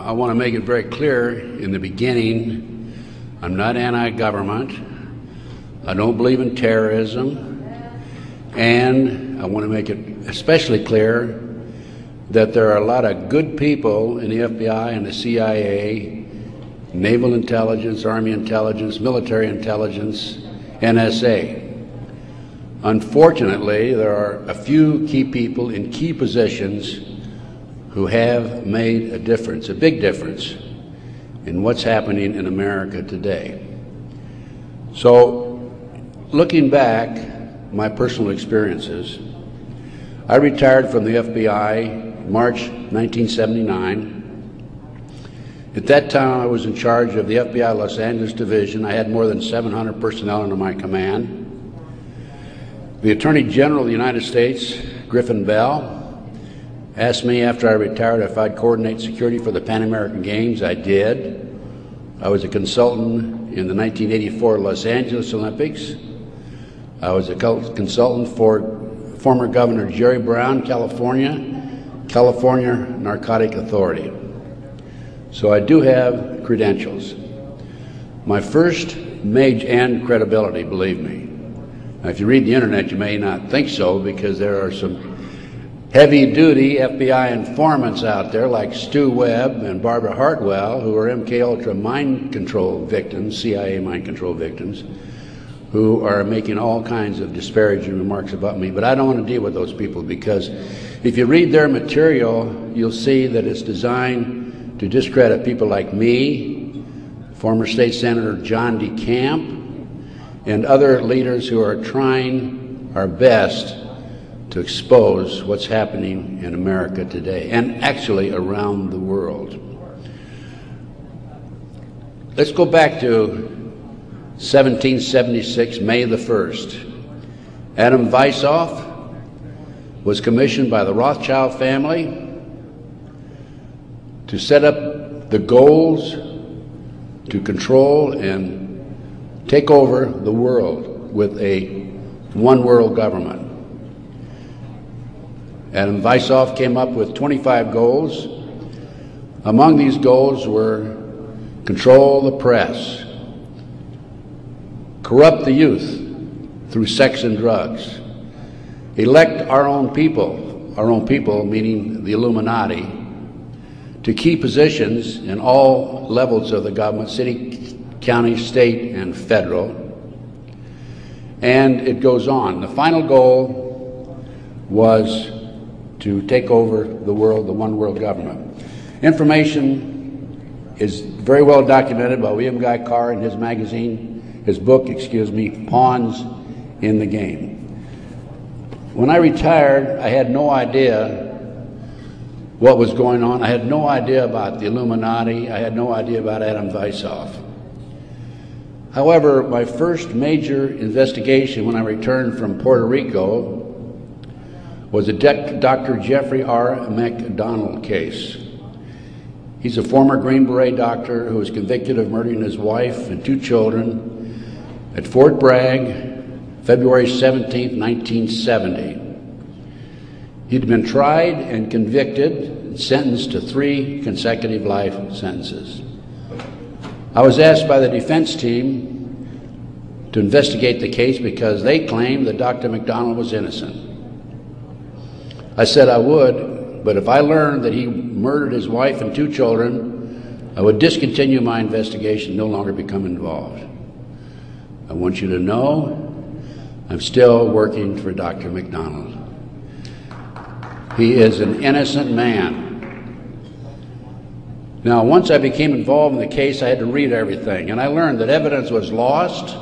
I want to make it very clear in the beginning, I'm not anti-government. I don't believe in terrorism. And I want to make it especially clear that there are a lot of good people in the FBI and the CIA, naval intelligence, army intelligence, military intelligence, NSA. Unfortunately, there are a few key people in key positions who have made a difference, a big difference, in what's happening in America today. So, looking back, my personal experiences, I retired from the FBI March 1979. At that time, I was in charge of the FBI Los Angeles Division. I had more than 700 personnel under my command. The Attorney General of the United States, Griffin Bell, asked me after I retired if I'd coordinate security for the Pan American Games. I did. I was a consultant in the 1984 Los Angeles Olympics. I was a consultant for former Governor Jerry Brown, California Narcotic Authority. So I do have credentials. My first major and credibility, believe me. Now, if you read the internet, you may not think so, because there are some heavy-duty FBI informants out there like Stu Webb and Barbara Hartwell, who are MKUltra mind control victims, CIA mind control victims, who are making all kinds of disparaging remarks about me. But I don't want to deal with those people, because if you read their material, you'll see that it's designed to discredit people like me, former State Senator John DeCamp, and other leaders who are trying our best to expose what's happening in America today, and actually around the world. Let's go back to 1776, May the 1st. Adam Weishoff was commissioned by the Rothschild family to set up the goals to control and take over the world with a one-world government. Adam Weishoff came up with 25 goals. Among these goals were control the press, corrupt the youth through sex and drugs, elect our own people meaning the Illuminati, to key positions in all levels of the government, city, county, state, and federal. And it goes on. The final goal was to take over the world, the one world government. Information is very well documented by William Guy Carr in his magazine, his book, Pawns in the Game. When I retired, I had no idea what was going on. I had no idea about the Illuminati. I had no idea about Adam Weishoff. However, my first major investigation when I returned from Puerto Rico was a Dr. Jeffrey R. McDonald case. He's a former Green Beret doctor who was convicted of murdering his wife and 2 children at Fort Bragg, February 17, 1970. He'd been tried and convicted and sentenced to 3 consecutive life sentences. I was asked by the defense team to investigate the case because they claimed that Dr. McDonald was innocent. I said I would, but if I learned that he murdered his wife and 2 children, I would discontinue my investigation, no longer become involved. I want you to know I'm still working for Dr. McDonald. He is an innocent man. Now, once I became involved in the case, I had to read everything, and I learned that evidence was lost,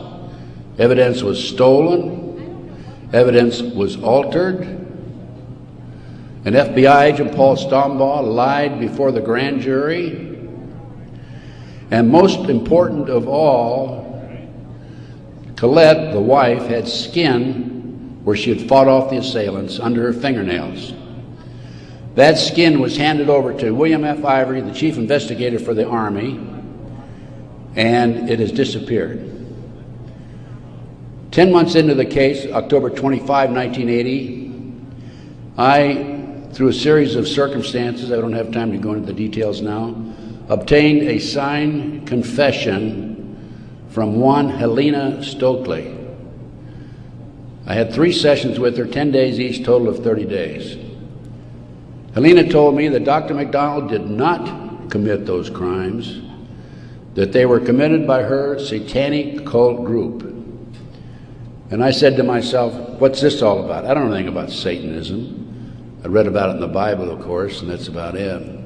evidence was stolen, evidence was altered. An FBI agent, Paul Stombaugh, lied before the grand jury. And most important of all, Colette, the wife, had skin where she had fought off the assailants under her fingernails. That skin was handed over to William F. Ivory, the chief investigator for the Army, and it has disappeared. 10 months into the case, October 25, 1980, I, through a series of circumstances, I don't have time to go into the details now, obtained a signed confession from one Helena Stokely. I had 3 sessions with her, 10 days each, total of 30 days. Helena told me that Dr. McDonald did not commit those crimes, that they were committed by her satanic cult group. And I said to myself, what's this all about? I don't know anything about Satanism. I read about it in the Bible, of course, and that's about it.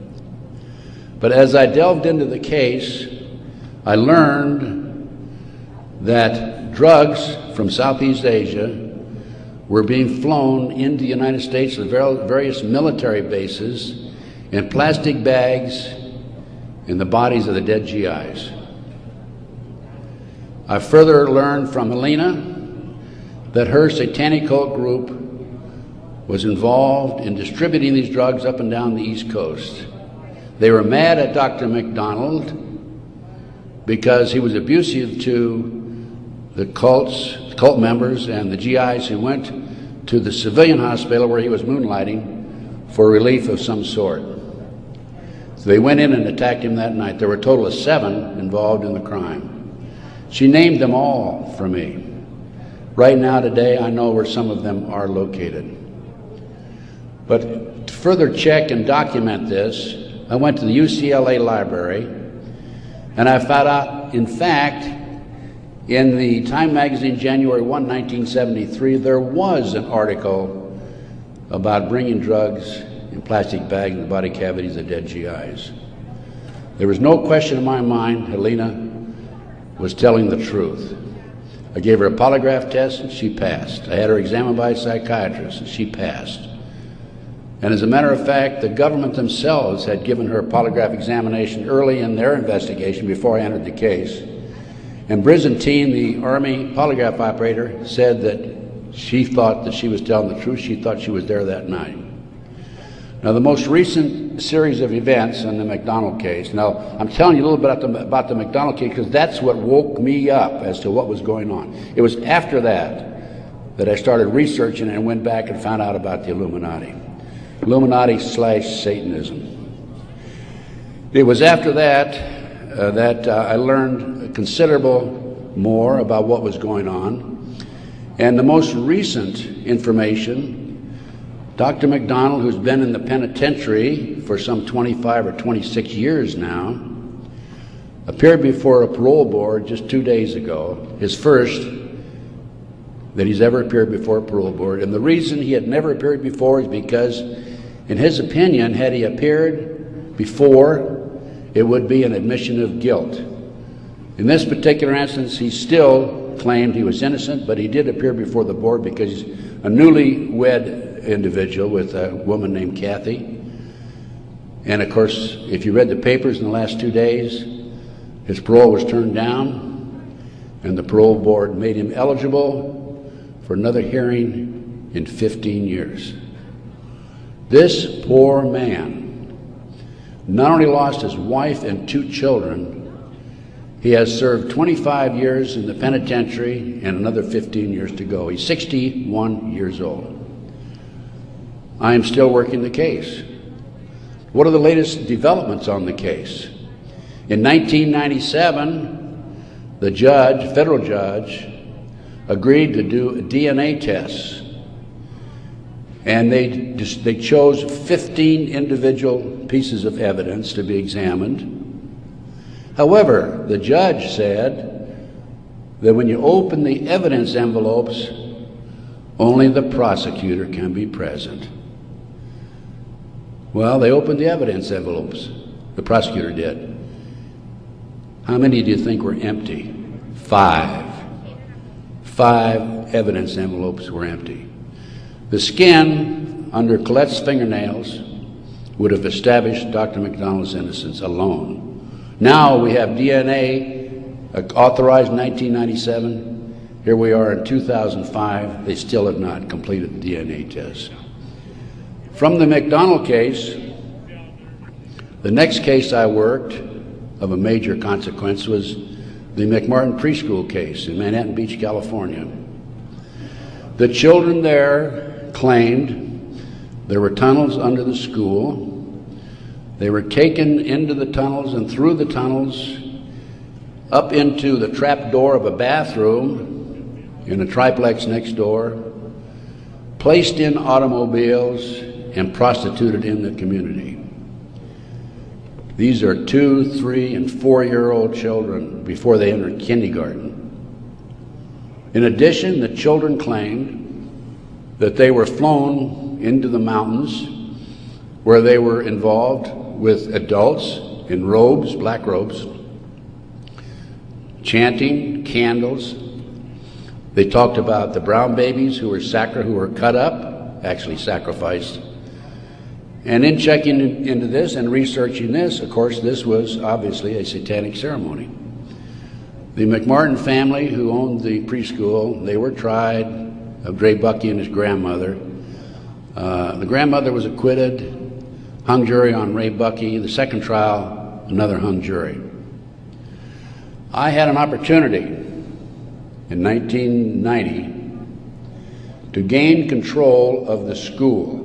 But as I delved into the case, I learned that drugs from Southeast Asia were being flown into the United States to various military bases in plastic bags in the bodies of the dead GIs. I further learned from Helena that her satanic cult group was involved in distributing these drugs up and down the East Coast. They were mad at Dr. McDonald because he was abusive to the cult members and the GIs who went to the civilian hospital where he was moonlighting for relief of some sort. So they went in and attacked him that night. There were a total of 7 involved in the crime. She named them all for me. Right now, today, I know where some of them are located. But to further check and document this, I went to the UCLA library, and I found out, in fact, in the Time magazine, January 1, 1973, there was an article about bringing drugs in plastic bags in the body cavities of dead GIs. There was no question in my mind Helena was telling the truth. I gave her a polygraph test, and she passed. I had her examined by a psychiatrist, and she passed. And as a matter of fact, the government themselves had given her a polygraph examination early in their investigation before I entered the case. And Byzantine, the Army polygraph operator, said that she thought that she was telling the truth. She thought she was there that night. Now, the most recent series of events in the McDonald case, now I'm telling you a little bit about the McDonald case because that's what woke me up as to what was going on. It was after that I started researching and went back and found out about the Illuminati. Illuminati/Satanism. It was after that I learned considerable more about what was going on. And the most recent information, Dr. McDonald, who's been in the penitentiary for some 25 or 26 years now, appeared before a parole board just 2 days ago, his first that he's ever appeared before a parole board. And the reason he had never appeared before is because, in his opinion, had he appeared before, it would be an admission of guilt. In this particular instance, he still claimed he was innocent, but he did appear before the board because he's a newlywed individual with a woman named Kathy. And of course, if you read the papers in the last 2 days, his parole was turned down, and the parole board made him eligible for another hearing in 15 years. This poor man not only lost his wife and 2 children, he has served 25 years in the penitentiary and another 15 years to go. He's 61 years old. I am still working the case. What are the latest developments on the case? In 1997, the judge, federal judge, agreed to do DNA tests. And they chose 15 individual pieces of evidence to be examined. However, the judge said that when you open the evidence envelopes, only the prosecutor can be present. Well, they opened the evidence envelopes. The prosecutor did. How many do you think were empty? 5. 5 evidence envelopes were empty. The skin under Colette's fingernails would have established Dr. McDonald's innocence alone. Now we have DNA authorized in 1997. Here we are in 2005. They still have not completed the DNA test. From the McDonald case, the next case I worked of a major consequence was the McMartin preschool case in Manhattan Beach, California. The children there claimed there were tunnels under the school They were taken into the tunnels and through the tunnels up into the trap door of a bathroom in a triplex next door, placed in automobiles, and prostituted in the community. These are 2, 3, and 4-year-old children before they entered kindergarten. In addition, the children claimed that they were flown into the mountains where they were involved with adults in robes, black robes, chanting, candles. They talked about the brown babies who were cut up, actually sacrificed. And in checking into this and researching this, of course, this was obviously a satanic ceremony. The McMartin family, who owned the preschool, they were tried of Ray Bucky and his grandmother. The grandmother was acquitted, hung jury on Ray Bucky. The second trial, another hung jury. I had an opportunity in 1990 to gain control of the school.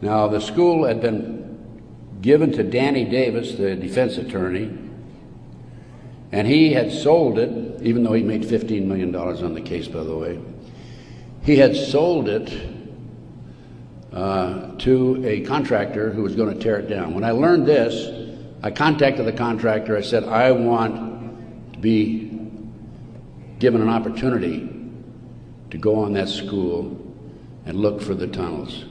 Now, the school had been given to Danny Davis, the defense attorney, and he had sold it, even though he made $15 million on the case, by the way. He had sold it to a contractor who was going to tear it down. When I learned this, I contacted the contractor. I said, I want to be given an opportunity to go on that school and look for the tunnels.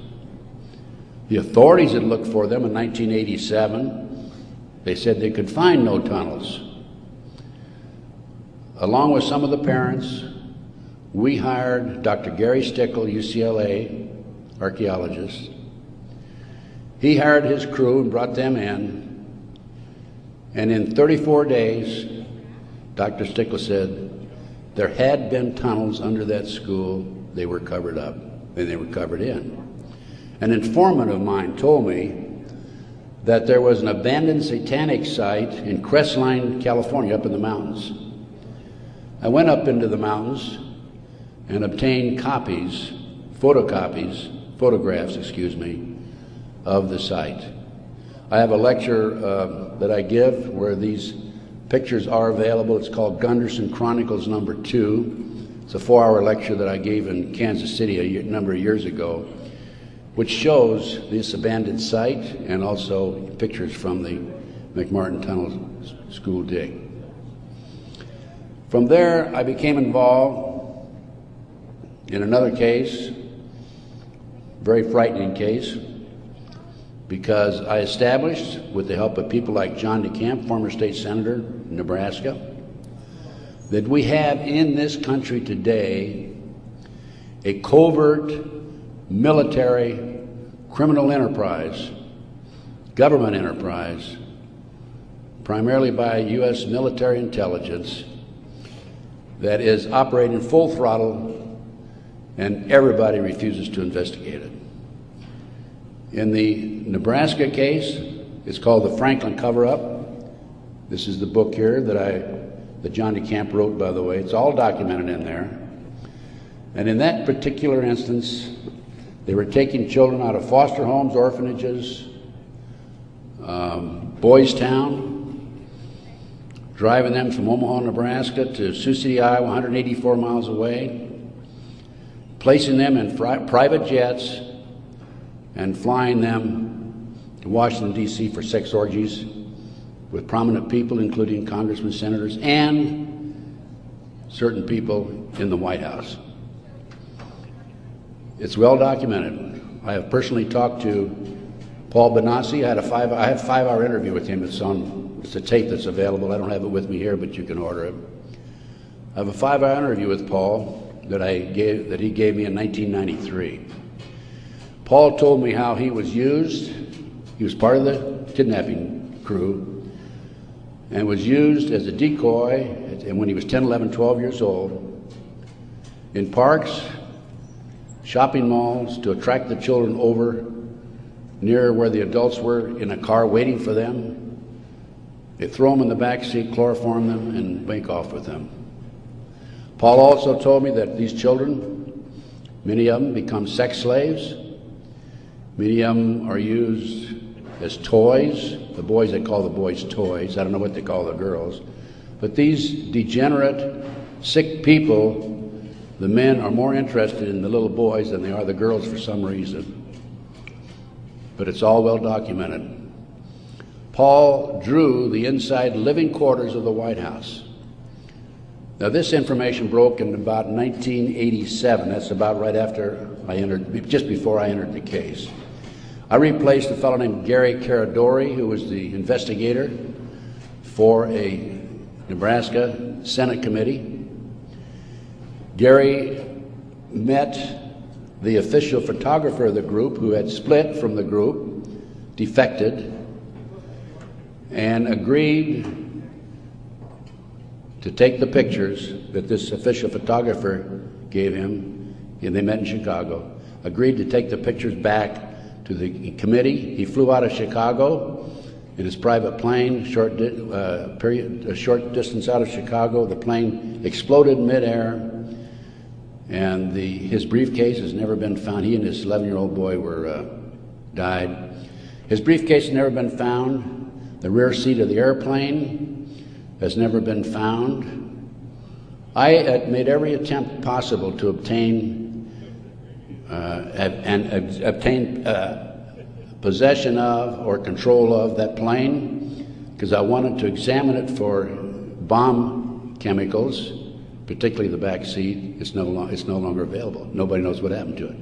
The authorities had looked for them in 1987. They said they could find no tunnels. Along with some of the parents, we hired Dr. Gary Stickle, UCLA archaeologist. He hired his crew and brought them in. And in 34 days, Dr. Stickle said there had been tunnels under that school. They were covered up and they were covered in. An informant of mine told me that there was an abandoned satanic site in Crestline, California, up in the mountains. I went up into the mountains and obtained photographs, of the site. I have a lecture that I give where these pictures are available. It's called Gunderson Chronicles number 2. It's a 4-hour lecture that I gave in Kansas City a number of years ago, which shows this abandoned site and also pictures from the McMartin Tunnel school dig. From there, I became involved in another case, very frightening case, because I established, with the help of people like John DeCamp, former state senator in Nebraska, that we have in this country today a covert military criminal enterprise, government enterprise, primarily by U.S. military intelligence, that is operating full throttle, and everybody refuses to investigate it. In the Nebraska case, it's called the Franklin Cover-Up. This is the book here that John DeCamp wrote, by the way. It's all documented in there. And in that particular instance, they were taking children out of foster homes, orphanages, Boys Town, driving them from Omaha, Nebraska to Sioux City, Iowa, 184 miles away, placing them in private jets and flying them to Washington, D.C. for sex orgies with prominent people, including congressmen, senators, and certain people in the White House. It's well documented. I have personally talked to Paul Benassi. I had a 5-hour interview with him. It's a tape that's available. I don't have it with me here, but you can order it. I have a 5-hour interview with Paul that he gave me in 1993. Paul told me how he was used. He was part of the kidnapping crew and was used as a decoy, and when he was 10, 11, 12 years old, in parks, shopping malls, to attract the children over near where the adults were in a car waiting for them. They throw them in the back seat, chloroform them, and make off with them. Paul also told me that these children, many of them become sex slaves. Many of them are used as toys. The boys, they call the boys toys. I don't know what they call the girls. But these degenerate, sick people, the men are more interested in the little boys than they are the girls for some reason. But it's all well documented. Paul drew the inside living quarters of the White House. Now, this information broke in about 1987. That's about right after I entered, just before I entered the case. I replaced a fellow named Gary Caradori, who was the investigator for a Nebraska Senate committee. Gary met the official photographer of the group, who had split from the group, defected, and agreed to take the pictures that this official photographer gave him, and they met in Chicago, agreed to take the pictures back to the committee. He flew out of Chicago in his private plane, a short distance out of Chicago. The plane exploded in midair, and his briefcase has never been found. He and his 11-year-old boy died. His briefcase has never been found. The rear seat of the airplane has never been found. I had made every attempt possible to obtain possession of or control of that plane, because I wanted to examine it for bomb chemicals, particularly the back seat. It's no longer available. Nobody knows what happened to it.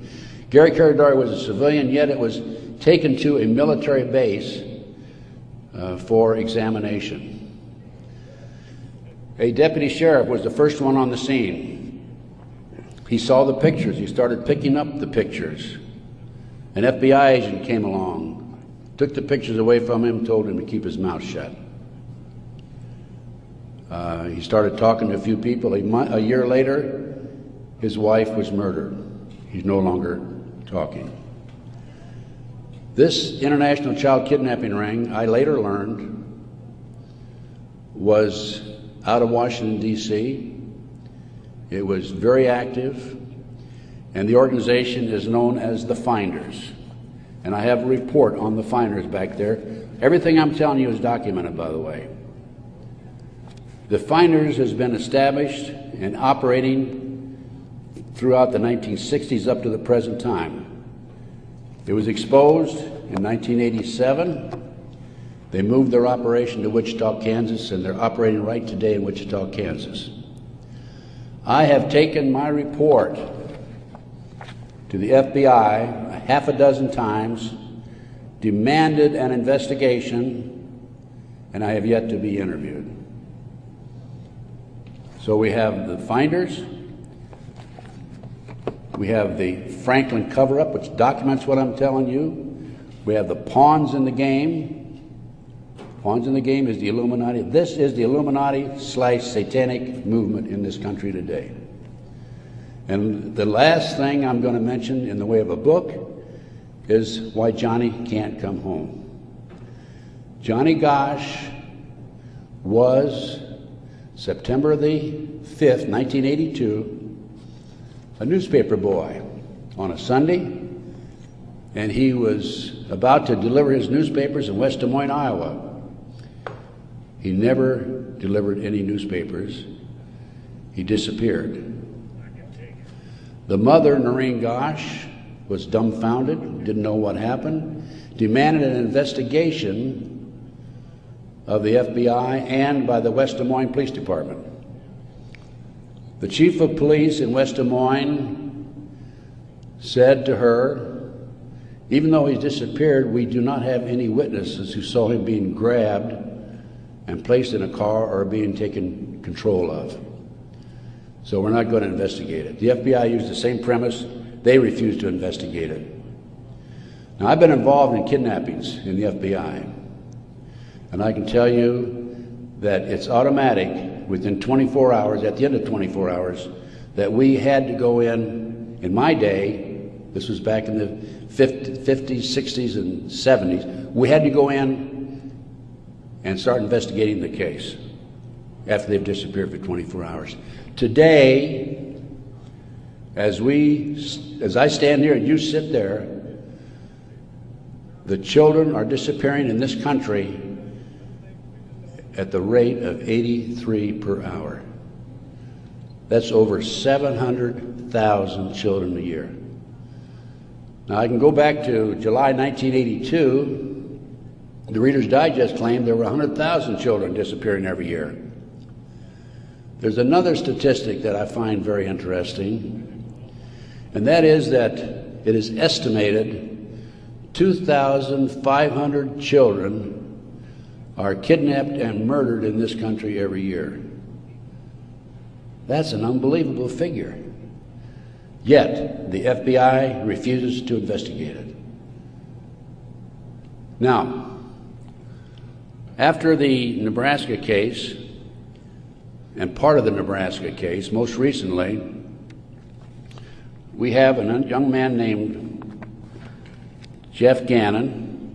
Gary Caradori was a civilian, yet it was taken to a military base for examination. A deputy sheriff was the first one on the scene. He saw the pictures. He started picking up the pictures. An FBI agent came along, took the pictures away from him, told him to keep his mouth shut. He started talking to a few people. A year later, his wife was murdered. He's no longer talking. This international child kidnapping ring, I later learned, was out of Washington, D.C. It was very active, and the organization is known as the Finders. And I have a report on the Finders back there. Everything I'm telling you is documented, by the way. The Finders has been established and operating throughout the 1960s up to the present time. It was exposed in 1987. They moved their operation to Wichita, Kansas, and they're operating right today in Wichita, Kansas. I have taken my report to the FBI a half a dozen times, demanded an investigation, and I have yet to be interviewed. So we have the Finders, we have the Franklin cover-up, which documents what I'm telling you. We have the pawns in the game. Pawns in the game is the Illuminati. This is the Illuminati/satanic movement in this country today. And the last thing I'm going to mention in the way of a book is why Johnny can't come home. Johnny Gosch was, September the 5th, 1982, a newspaper boy on a Sunday, and he was about to deliver his newspapers in West Des Moines, Iowa. He never delivered any newspapers. He disappeared. The mother, Noreen Gosch, was dumbfounded, didn't know what happened, demanded an investigation of the FBI and by the West Des Moines Police Department. The chief of police in West Des Moines said to her, even though he's disappeared, we do not have any witnesses who saw him being grabbed and placed in a car or being taken control of. So we're not going to investigate it. The FBI used the same premise. They refused to investigate it. Now, I've been involved in kidnappings in the FBI, and I can tell you that it's automatic within 24 hours, at the end of 24 hours, that we had to go in my day, this was back in the 50s, 60s, and 70s, we had to go in and start investigating the case after they've disappeared for 24 hours. Today, as I stand here and you sit there, The children are disappearing in this country at the rate of 83 per hour. That's over 700,000 children a year. Now, I can go back to July 1982. The Reader's Digest claimed there were 100,000 children disappearing every year. There's another statistic that I find very interesting, and that is that it is estimated 2,500 children are kidnapped and murdered in this country every year. That's an unbelievable figure. Yet, the FBI refuses to investigate it. Now, after the Nebraska case, and part of the Nebraska case, most recently, we have a young man named Jeff Gannon,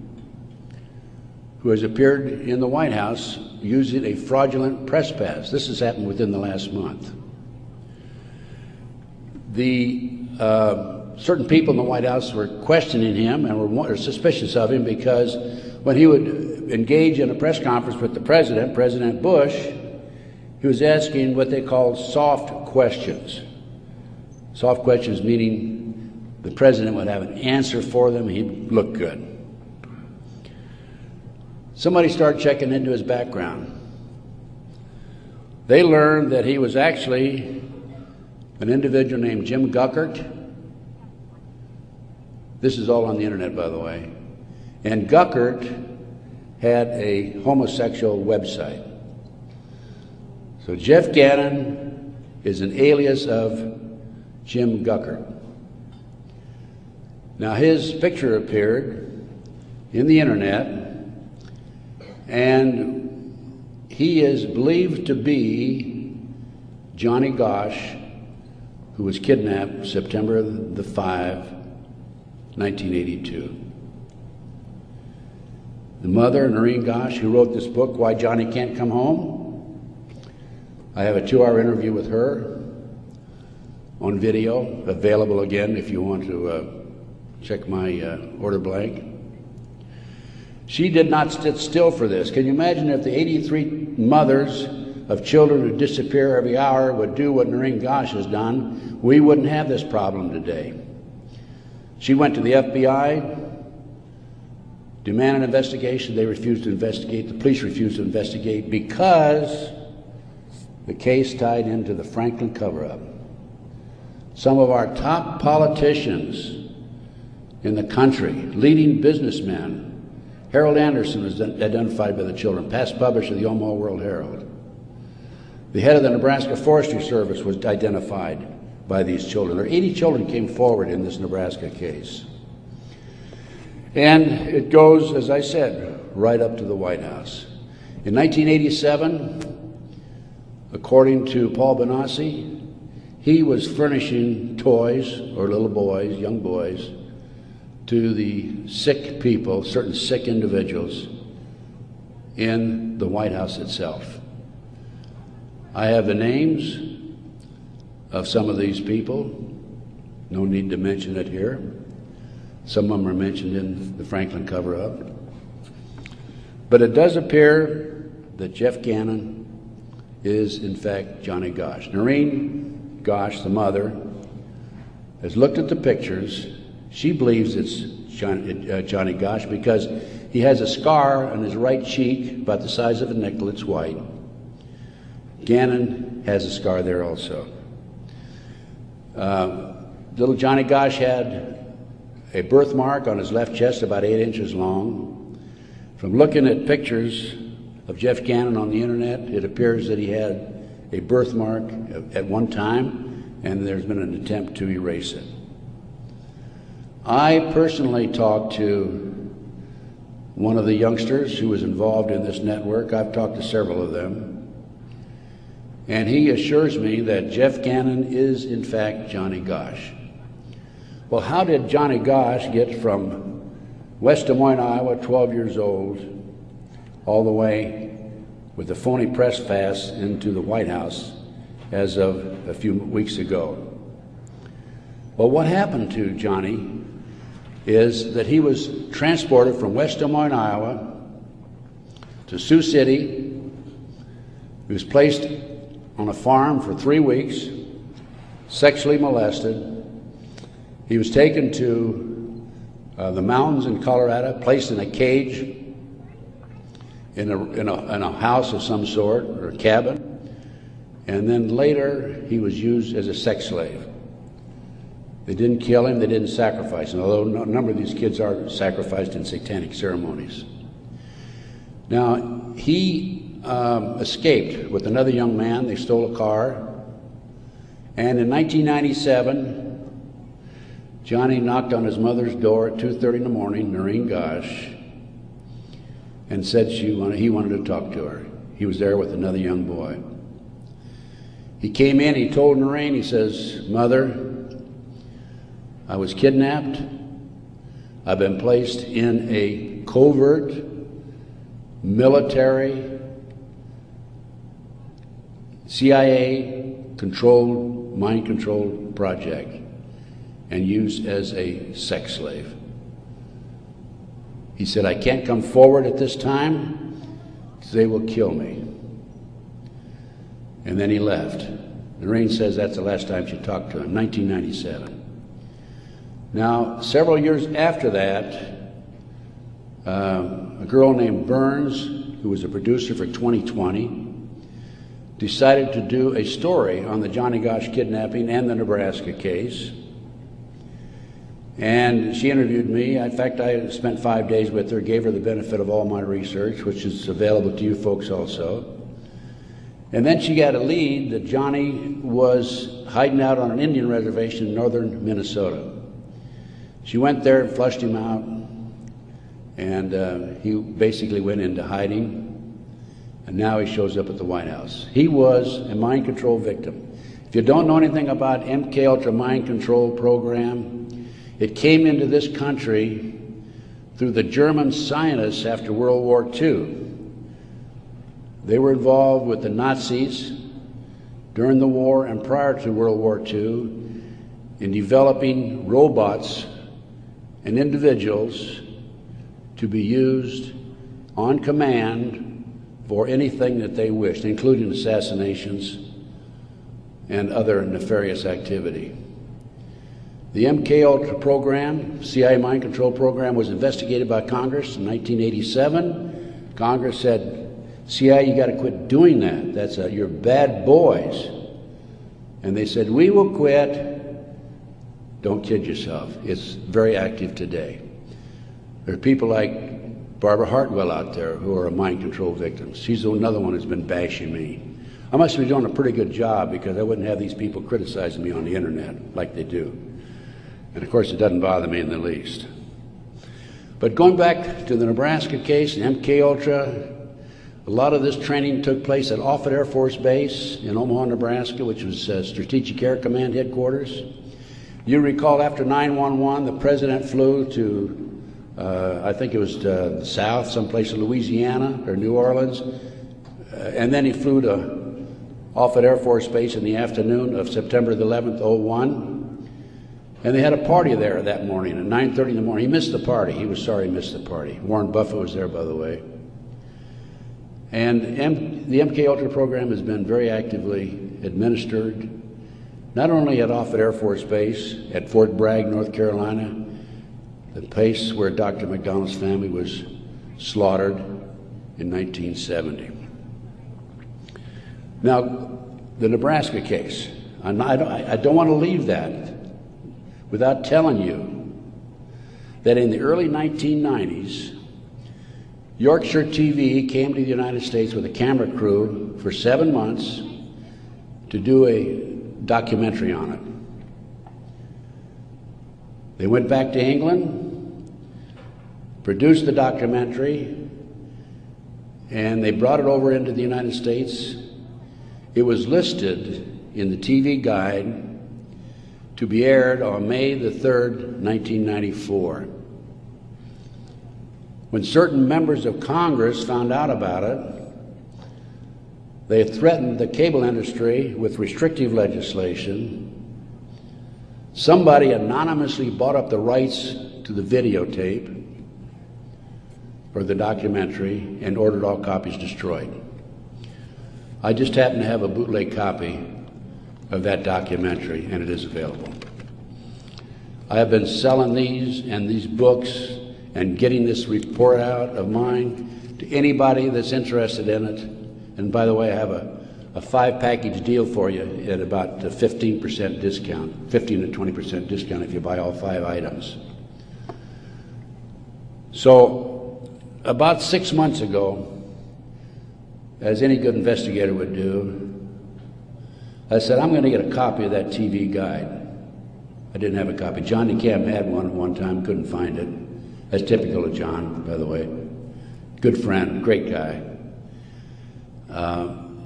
who has appeared in the White House using a fraudulent press pass. This has happened within the last month. Certain people in the White House were questioning him and were suspicious of him because when he would engage in a press conference with the president, President Bush, he was asking what they called soft questions. Soft questions meaning the president would have an answer for them, he'd look good. Somebody started checking into his background. They learned that he was actually an individual named Jim Guckert. This is all on the internet, by the way. And Guckert had a homosexual website. So Jeff Gannon is an alias of Jim Guckert. Now his picture appeared in the internet, and he is believed to be Johnny Gosch, who was kidnapped September 5, 1982. The mother, Noreen Gosch, who wrote this book, Why Johnny Can't Come Home, I have a 2-hour interview with her on video, available again if you want to check my order blank. She did not sit still for this. Can you imagine if the 83 mothers of children who disappear every hour would do what Noreen Gosch has done? We wouldn't have this problem today. She went to the FBI, demanded an investigation. They refused to investigate. The police refused to investigate because the case tied into the Franklin cover-up. Some of our top politicians in the country, leading businessmen, Harold Anderson was identified by the children, past publisher of the Omaha World Herald. The head of the Nebraska Forestry Service was identified by these children. There 80 children came forward in this Nebraska case. And it goes, as I said, right up to the White House. In 1987, according to Paul Benassi, he was furnishing toys, or little boys, young boys, to the sick people, certain sick individuals, in the White House itself. I have the names of some of these people. No need to mention it here. Some of them are mentioned in the Franklin cover-up. But it does appear that Jeff Gannon is, in fact, Johnny Gosch. Noreen Gosch, the mother, has looked at the pictures. She believes it's Johnny Gosch because he has a scar on his right cheek about the size of a nickel. It's white. Gannon has a scar there also. Little Johnny Gosch had a birthmark on his left chest about 8 inches long. From looking at pictures of Jeff Gannon on the internet, it appears that he had a birthmark at one time, and there's been an attempt to erase it. I personally talked to one of the youngsters who was involved in this network. I've talked to several of them. And he assures me that Jeff Gannon is, in fact, Johnny Gosch. Well, how did Johnny Gosch get from West Des Moines, Iowa, 12 years old, all the way with a phony press pass into the White House as of a few weeks ago? Well, what happened to Johnny is that he was transported from West Des Moines, Iowa to Sioux City. He was placed on a farm for 3 weeks, sexually molested. He was taken to the mountains in Colorado, placed in a cage in a house of some sort, or a cabin. And then later, he was used as a sex slave. They didn't kill him, they didn't sacrifice him, although a number of these kids are sacrificed in satanic ceremonies. Now, he escaped with another young man. They stole a car. And in 1997, Johnny knocked on his mother's door at 2:30 in the morning, Noreen Gosh, and said he wanted to talk to her. He was there with another young boy. He came in, he told Noreen, he says, "Mother, I was kidnapped. I've been placed in a covert military CIA-controlled, mind-controlled project and used as a sex slave." He said, "I can't come forward at this time because they will kill me." And then he left. Noreen says that's the last time she talked to him, 1997. Now, several years after that, a girl named Burns, who was a producer for 2020, decided to do a story on the Johnny Gosch kidnapping and the Nebraska case. And she interviewed me. In fact, I spent 5 days with her, gave her the benefit of all my research, which is available to you folks also. And then she got a lead that Johnny was hiding out on an Indian reservation in northern Minnesota. She went there and flushed him out, and he basically went into hiding, and now he shows up at the White House. He was a mind control victim. If you don't know anything about MK Ultra mind control program, it came into this country through the German scientists after World War II. They were involved with the Nazis during the war and prior to World War II in developing robots and individuals to be used on command for anything that they wished, including assassinations and other nefarious activity. The MK Ultra program, CIA mind control program, was investigated by Congress in 1987. Congress said, "CIA, you got to quit doing that. That's you're bad boys." And they said, "We will quit." Don't kid yourself. It's very active today. There are people like Barbara Hartwell out there who are mind control victims. She's another one who's been bashing me. I must be doing a pretty good job because I wouldn't have these people criticizing me on the internet like they do. And of course, it doesn't bother me in the least. But going back to the Nebraska case and MK Ultra, a lot of this training took place at Offutt Air Force Base in Omaha, Nebraska, which was Strategic Air Command headquarters. You recall after 9/11, the president flew to, I think it was the south, someplace in Louisiana or New Orleans, and then he flew to Offutt Air Force Base in the afternoon of September the 11th, 2001. And they had a party there that morning at 9:30 in the morning. He missed the party. He was sorry he missed the party. Warren Buffett was there, by the way. And the MK Ultra program has been very actively administered, not only at Offutt Air Force Base, at Fort Bragg, North Carolina, the place where Dr. McDonald's family was slaughtered in 1970. Now, the Nebraska case, I don't want to leave that without telling you that in the early 1990s, Yorkshire TV came to the United States with a camera crew for 7 months to do a documentary on it. They went back to England, produced the documentary, and they brought it over into the United States. It was listed in the TV guide to be aired on May the 3rd, 1994. When certain members of Congress found out about it, they threatened the cable industry with restrictive legislation. Somebody anonymously bought up the rights to the videotape or the documentary and ordered all copies destroyed. I just happen to have a bootleg copy of that documentary, and it is available. I have been selling these and these books and getting this report out of mine to anybody that's interested in it. And by the way, I have a 5-package deal for you at about a 15% discount, 15 to 20% discount if you buy all 5 items. So about 6 months ago, as any good investigator would do, I said, I'm going to get a copy of that TV guide. I didn't have a copy. John DeCamp had one at one time, couldn't find it. That's typical of John, by the way. Good friend, great guy.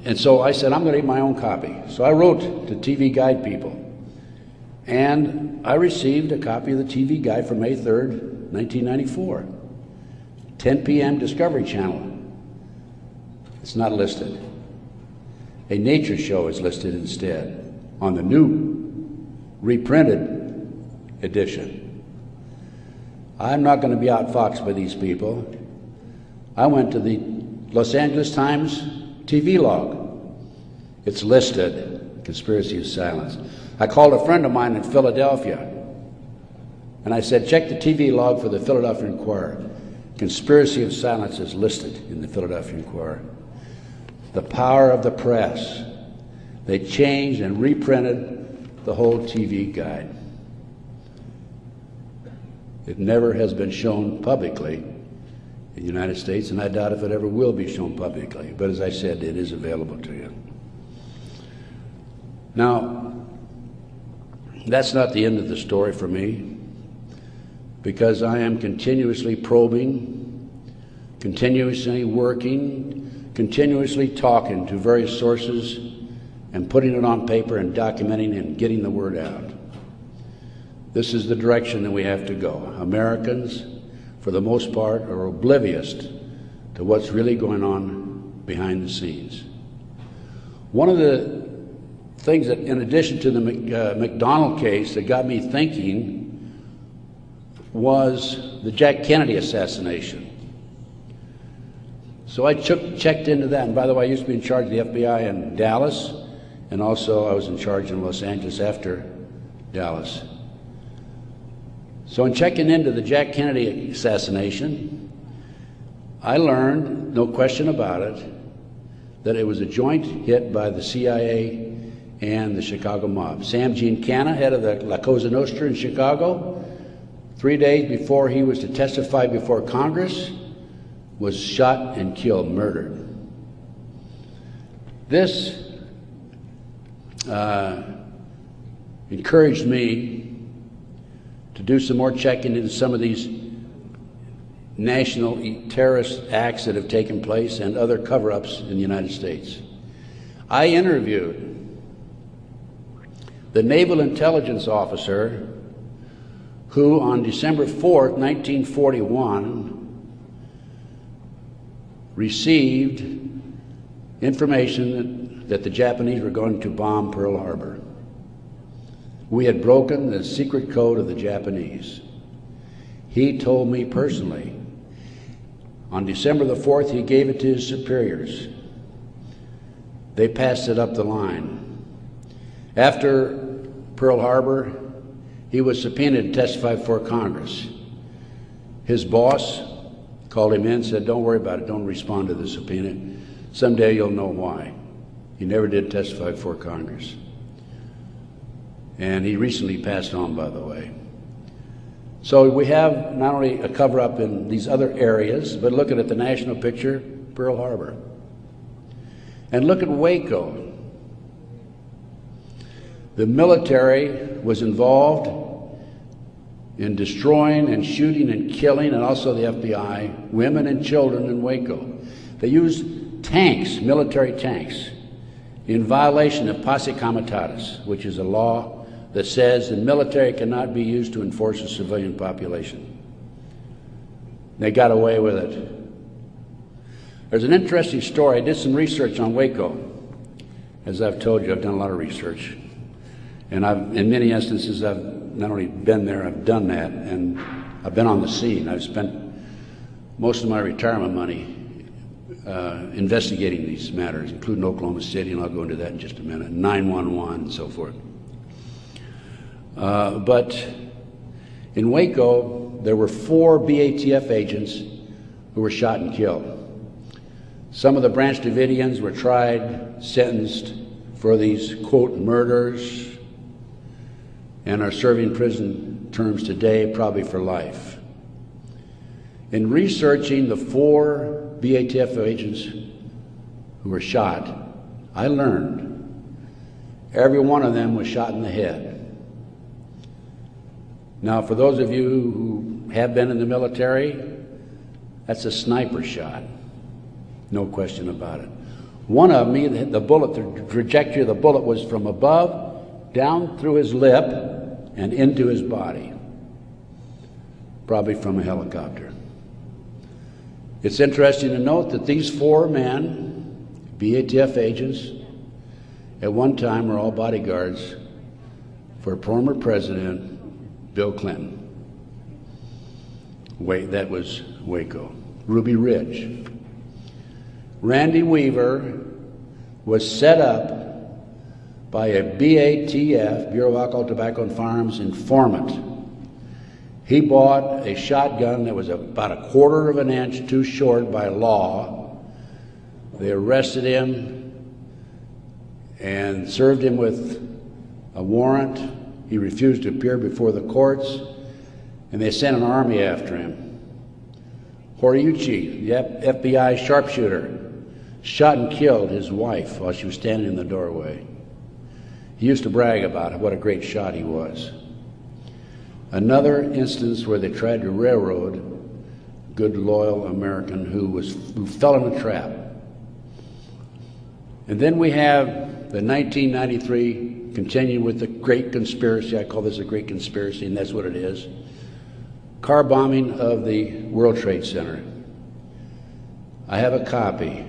And so I said, I'm going to get my own copy. So I wrote to TV Guide people. And I received a copy of the TV Guide for May 3rd, 1994. 10 p.m. Discovery Channel. It's not listed. A nature show is listed instead on the new reprinted edition. I'm not going to be outfoxed by these people. I went to the Los Angeles Times TV log. It's listed, Conspiracy of Silence. I called a friend of mine in Philadelphia, and I said, check the TV log for the Philadelphia Inquirer. Conspiracy of Silence is listed in the Philadelphia Inquirer. The power of the press. They changed and reprinted the whole TV guide. It never has been shown publicly in the United States, and I doubt if it ever will be shown publicly. But as I said, it is available to you. Now, that's not the end of the story for me, because I am continuously probing, continuously working, continuously talking to various sources and putting it on paper and documenting and getting the word out. This is the direction that we have to go. Americans, for the most part, are oblivious to what's really going on behind the scenes. One of the things that, in addition to the McDonald case, that got me thinking was the Jack Kennedy assassination. So I checked into that. And by the way, I used to be in charge of the FBI in Dallas, and also I was in charge in Los Angeles after Dallas. So in checking into the Jack Kennedy assassination, I learned, no question about it, that it was a joint hit by the CIA and the Chicago mob. Sam Giancana, head of the La Cosa Nostra in Chicago, 3 days before he was to testify before Congress, was shot and killed, murdered. This encouraged me to do some more checking into some of these national terrorist acts that have taken place and other cover-ups in the United States. I interviewed the naval intelligence officer who on December 4th, 1941, received information that the Japanese were going to bomb Pearl Harbor. We had broken the secret code of the Japanese. He told me personally, on December the 4th, he gave it to his superiors. They passed it up the line. After Pearl Harbor, he was subpoenaed to testify before Congress. His boss called him in, said, don't worry about it, don't respond to the subpoena. Someday you'll know why. He never did testify before Congress. And he recently passed on, by the way. So we have not only a cover-up in these other areas, but looking at the national picture, Pearl Harbor. And look at Waco. The military was involved in destroying and shooting and killing, and also the FBI, women and children in Waco. They used tanks, military tanks, in violation of posse comitatus, which is a law that says the military cannot be used to enforce a civilian population. They got away with it. There's an interesting story. I did some research on Waco. As I've told you, I've done a lot of research. And in many instances, I've not only been there, I've done that. And I've been on the scene. I've spent most of my retirement money investigating these matters, including Oklahoma City, and I'll go into that in just a minute, 911 and so forth. But in Waco, there were 4 BATF agents who were shot and killed. Some of the Branch Davidians were tried, sentenced for these, quote, murders, and are serving prison terms today, probably for life. In researching the 4 BATF agents who were shot, I learned every one of them was shot in the head. Now, for those of you who have been in the military, that's a sniper shot, no question about it. One of them, the bullet, the trajectory of the bullet was from above, down through his lip, and into his body, probably from a helicopter. It's interesting to note that these 4 men, BATF agents, at one time were all bodyguards for former President Bill Clinton. That was Waco. Ruby Ridge. Randy Weaver was set up by a BATF, Bureau of Alcohol, Tobacco, and Firearms, informant. He bought a shotgun that was about 1/4 of an inch too short by law. They arrested him and served him with a warrant. He refused to appear before the courts, and they sent an army after him. Horiuchi, the FBI sharpshooter, shot and killed his wife while she was standing in the doorway. He used to brag about what a great shot he was. Another instance where they tried to railroad a good, loyal American who fell in a trap. And then we have the 1993, continuing with the Great Conspiracy. I call this a Great Conspiracy, and that's what it is. Car bombing of the World Trade Center. I have a copy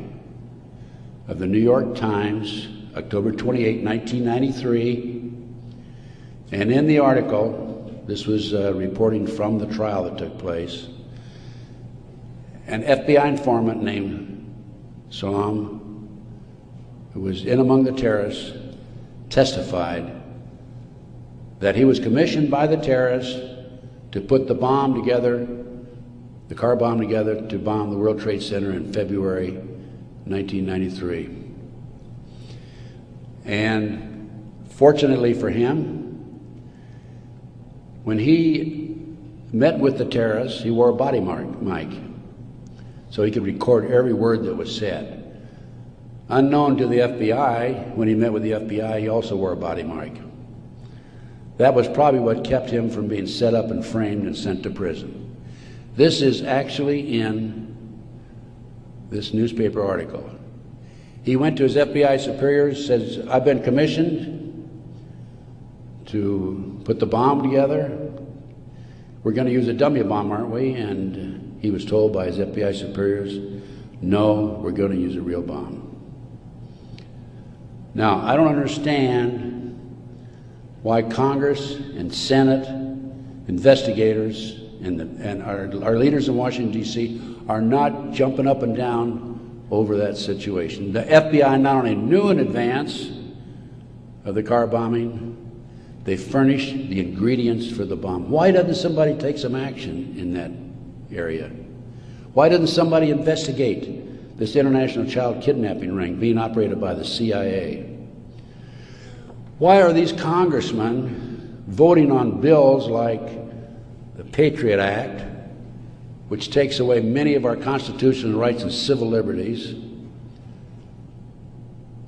of the New York Times, October 28, 1993, and in the article, this was reporting from the trial that took place, an FBI informant named Salam, who was in among the terrorists, testified that he was commissioned by the terrorists to put the bomb together, the car bomb together, to bomb the World Trade Center in February 1993. And fortunately for him, when he met with the terrorists, he wore a body mic so he could record every word that was said. Unknown to the FBI, when he met with the FBI, he also wore a body mic. That was probably what kept him from being set up and framed and sent to prison. This is actually in this newspaper article. He went to his FBI superiors, says, I've been commissioned to put the bomb together. We're going to use a dummy bomb, aren't we? And he was told by his FBI superiors, no, we're going to use a real bomb. Now, I don't understand why Congress and Senate, investigators, and our leaders in Washington, D.C. are not jumping up and down over that situation. The FBI not only knew in advance of the car bombing, they furnished the ingredients for the bomb. Why doesn't somebody take some action in that area? Why doesn't somebody investigate this international child kidnapping ring being operated by the CIA? Why are these congressmen voting on bills like the Patriot Act, which takes away many of our constitutional rights and civil liberties,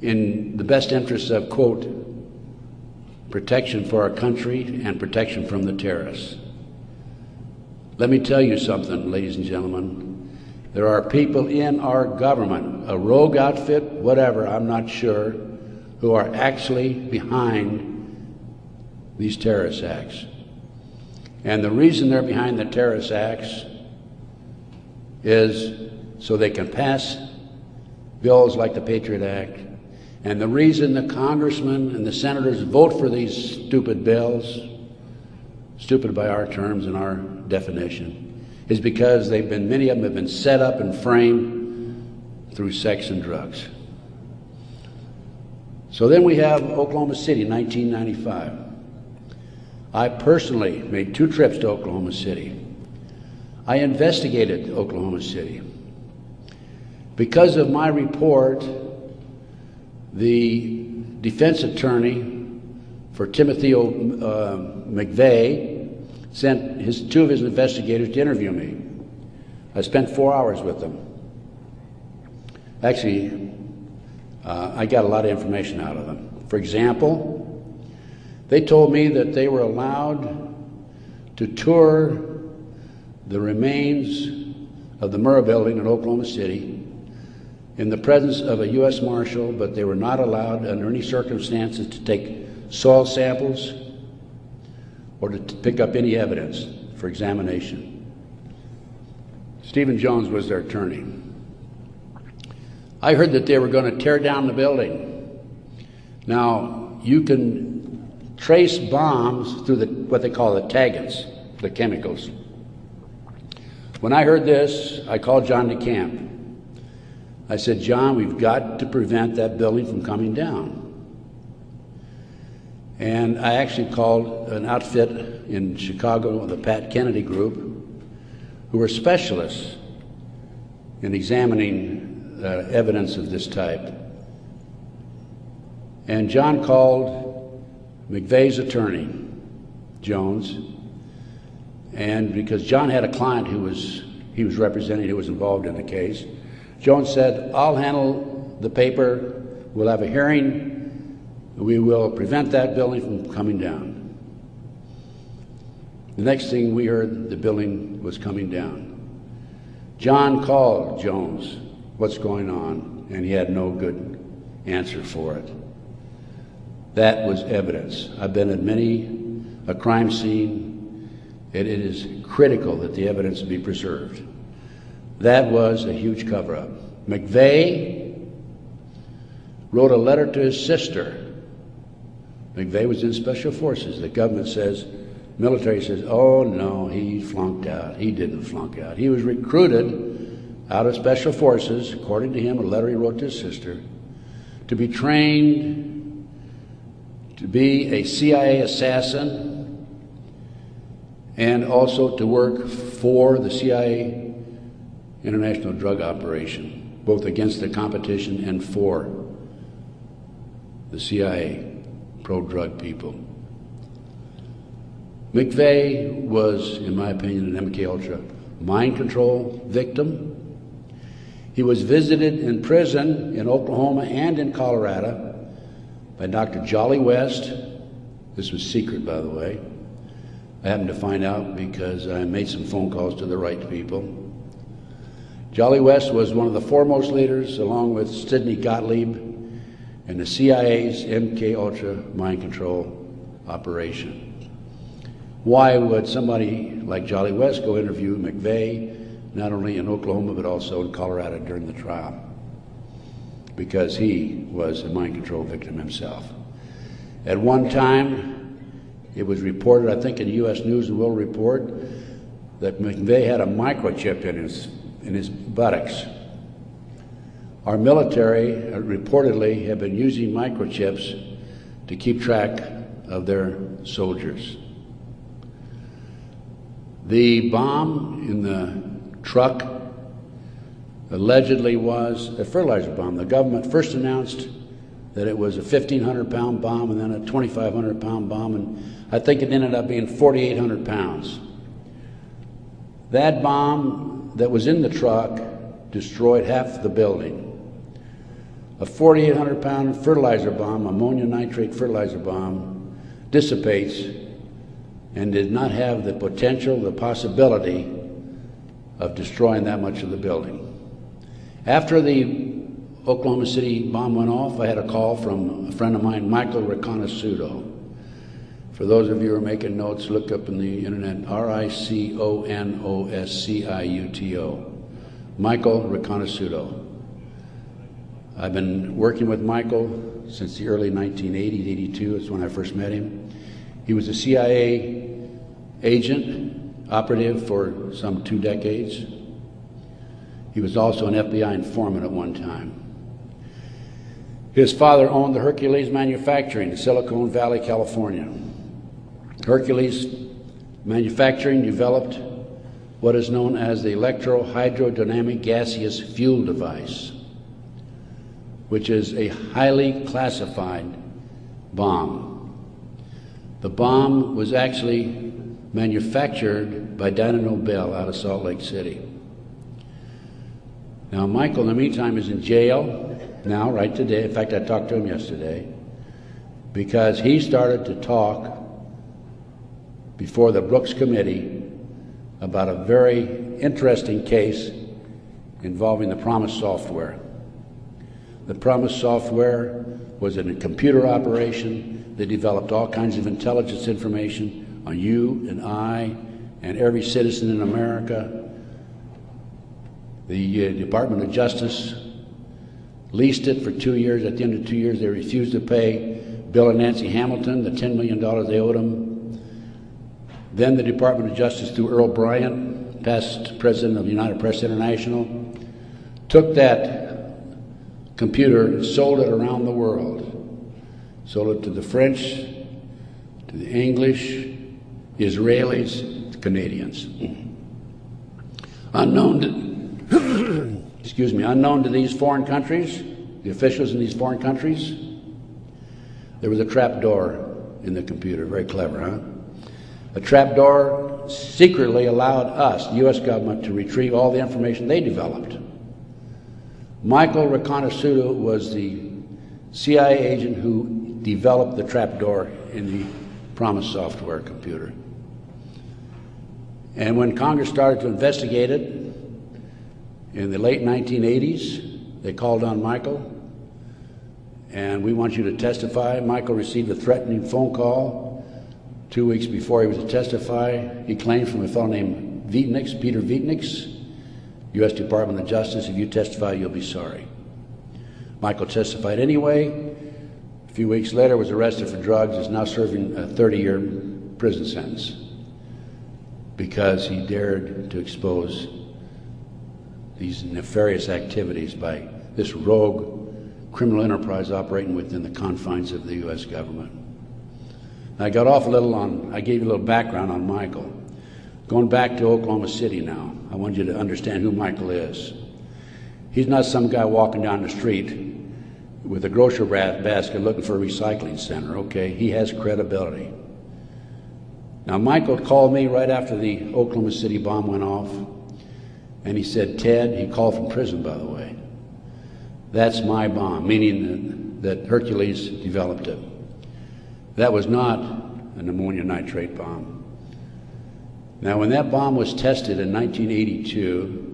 in the best interests of, quote, protection for our country and protection from the terrorists? Let me tell you something, ladies and gentlemen. There are people in our government, a rogue outfit, whatever, I'm not sure, who are actually behind these terrorist acts. And the reason they're behind the terrorist acts is so they can pass bills like the Patriot Act. And the reason the congressmen and the senators vote for these stupid bills, stupid by our terms and our definition, is because many of them have been set up and framed through sex and drugs. So then we have Oklahoma City, 1995. I personally made 2 trips to Oklahoma City. I investigated Oklahoma City. Because of my report, the defense attorney for Timothy McVeigh sent 2 of his investigators to interview me. I spent 4 hours with them. Actually, I got a lot of information out of them. For example, they told me that they were allowed to tour the remains of the Murrah building in Oklahoma City in the presence of a U.S. Marshal, but they were not allowed under any circumstances to take soil samples or to pick up any evidence for examination. Stephen Jones was their attorney. I heard that they were going to tear down the building. Now, you can trace bombs through what they call the taggants, the chemicals. When I heard this, I called John DeCamp. I said, John, we've got to prevent that building from coming down. And I actually called an outfit in Chicago, the Pat Kennedy Group, who were specialists in examining evidence of this type. And John called McVeigh's attorney, Jones, and because John had a client he was representing who was involved in the case, Jones said, I'll handle the paper, we'll have a hearing, we will prevent that building from coming down. The next thing we heard, the building was coming down. John called Jones, what's going on? And he had no good answer for it. That was evidence. I've been at many a crime scene. It is critical that the evidence be preserved. That was a huge cover-up. McVeigh wrote a letter to his sister. McVeigh was in Special Forces. The government says, military says, oh no, he flunked out. He didn't flunk out. He was recruited out of Special Forces, according to him, a letter he wrote to his sister, to be trained to be a CIA assassin and also to work for the CIA international drug operation, both against the competition and for the CIA pro-drug people. McVeigh was, in my opinion, an MK-Ultra mind control victim. He was visited in prison in Oklahoma and in Colorado by Dr. Jolly West. This was secret, by the way. I happened to find out because I made some phone calls to the right people. Jolly West was one of the foremost leaders, along with Sidney Gottlieb, in the CIA's MK-Ultra mind control operation. Why would somebody like Jolly West go interview McVeigh, not only in Oklahoma but also in Colorado during the trial? Because he was a mind control victim himself. At one time, it was reported, I think in U.S. News and World Report, that McVeigh had a microchip in his buttocks. Our military reportedly have been using microchips to keep track of their soldiers. The bomb in the truck allegedly was a fertilizer bomb. The government first announced that it was a 1,500-pound bomb and then a 2,500-pound bomb, and I think it ended up being 4,800 pounds. That bomb that was in the truck destroyed half the building. A 4,800-pound fertilizer bomb, ammonia nitrate fertilizer bomb, dissipates and did not have the potential, the possibility of destroying that much of the building. After the Oklahoma City bomb went off, I had a call from a friend of mine, Michael Riconosciuto. For those of you who are making notes, look up in the internet, R-I-C-O-N-O-S-C-I-U-T-O. Michael Riconosciuto. I've been working with Michael since the early 1980s, 82 is when I first met him. He was a CIA agent, operative for some 2 decades. He was also an FBI informant at one time. His father owned the Hercules Manufacturing in Silicon Valley, California. Hercules Manufacturing developed what is known as the electro-hydrodynamic gaseous fuel device, which is a highly classified bomb. The bomb was actually manufactured by Dyna Nobel out of Salt Lake City. Now, Michael, in the meantime, is in jail now, right today. In fact, I talked to him yesterday because he started to talk before the Brooks Committee about a very interesting case involving the Promise software. The Promise software was in a computer operation that developed all kinds of intelligence information on you and I and every citizen in America. The Department of Justice leased it for 2 years. At the end of 2 years, they refused to pay Bill and Nancy Hamilton the $10 million they owed them. Then the Department of Justice, through Earl Bryant, past president of United Press International, took that computer and sold it around the world. Sold it to the French, to the English, the Israelis, the Canadians. Unknown to these foreign countries, the officials in these foreign countries, there was a trap door in the computer. Very clever, huh? A trap door secretly allowed us, the U.S. government, to retrieve all the information they developed. Michael Reconnaissance was the CIA agent who developed the trap door in the Promise software computer. And when Congress started to investigate it in the late 1980s, they called on Michael, and we want you to testify. Michael received a threatening phone call 2 weeks before he was to testify. He claimed from a fellow named Vietnix, Peter Vietnix, U.S. Department of Justice, if you testify, you'll be sorry. Michael testified anyway. A few weeks later, was arrested for drugs, is now serving a 30-year prison sentence because he dared to expose these nefarious activities by this rogue criminal enterprise operating within the confines of the U.S. government. I got off a little I gave you a little background on Michael. Going back to Oklahoma City now, I want you to understand who Michael is. He's not some guy walking down the street with a grocery basket looking for a recycling center, okay? He has credibility. Now, Michael called me right after the Oklahoma City bomb went off, and he said, Ted, he called from prison, by the way, that's my bomb, meaning that Hercules developed it. That was not an ammonium nitrate bomb. Now, when that bomb was tested in 1982,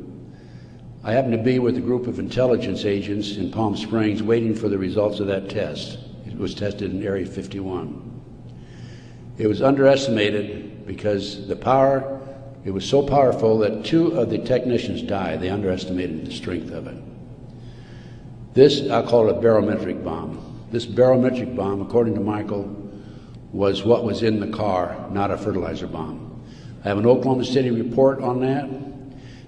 I happened to be with a group of intelligence agents in Palm Springs waiting for the results of that test. It was tested in Area 51. It was underestimated because the power, it was so powerful that 2 of the technicians died. They underestimated the strength of it. This, I'll call it a barometric bomb. This barometric bomb, according to Michael, was what was in the car, not a fertilizer bomb. I have an Oklahoma City report on that.